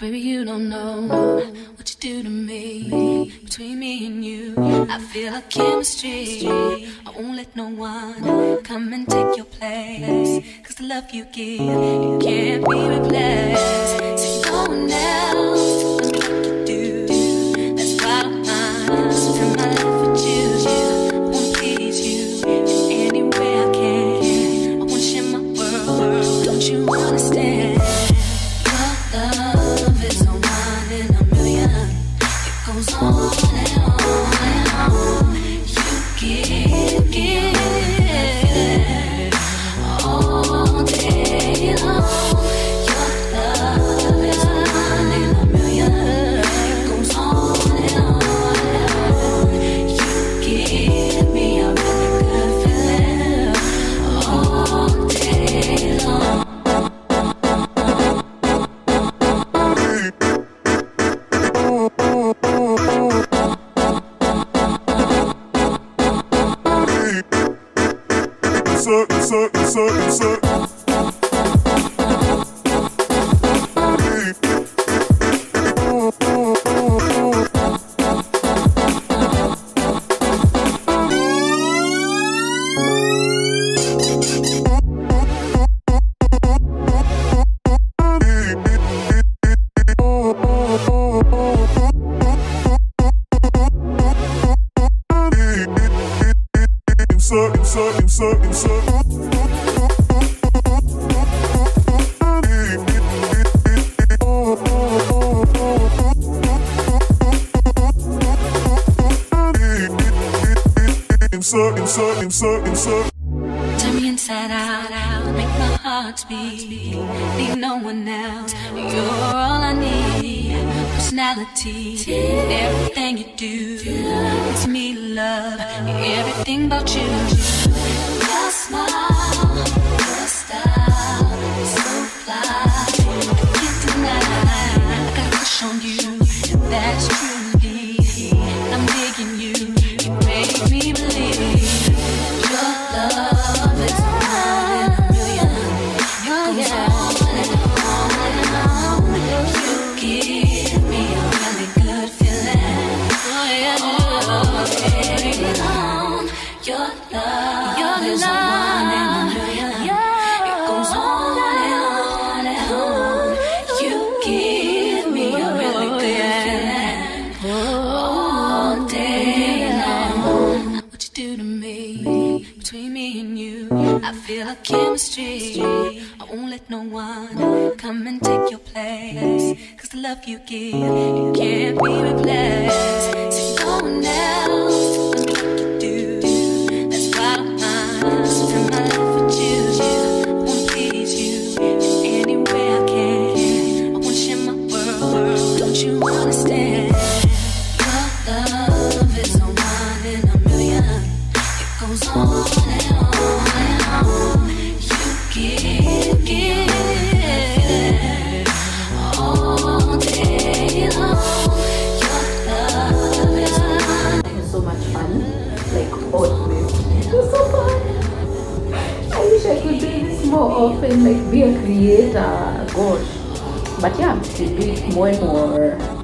Baby, you don't know what you do to me. Between me and you, I feel like chemistry. I won't let no one come and take your place. Cause the love you give, it can't be replaced. So no one else will do like you do. That's why I'm mine. Spend my life with you. I won't please you in any way I can. I wanna share my world. Don't you understand? Your love is a one in a million. It goes on and on and on. You give all day long. Your love is a one in a million. It goes on and on and on. You give me a really good feeling all day long. Turn me inside out, make my heart beat. Need no one else, you're all I need. Personality, everything you do, it's me love, everything about you. Your smile, your style, so fly, I can't deny. I got a crush on you, that's truly. I'm digging you, you make me believe. Your love is one in a million. It goes on and on and on. You give me a really good feeling all day long. Your love is one in a million. It goes on and on and on. You give me a really good feeling all day long. What you do to me, between me and you, I feel like chemistry. I won't let no one come and take your place. Cause the love you give, it can't be replaced. See, no one else will do like you do. That's why I'm mine. Spend my life with you. I won't please you in any way I can. I wanna share my world. Don't you understand? Your love is a one in a million. It goes on and on and on. You give all day long. Your love is one. It was so much fun, like oatmeal. It was so fun. I wish I could do this more often, like be a creator. Gosh, but yeah, to do it more and more.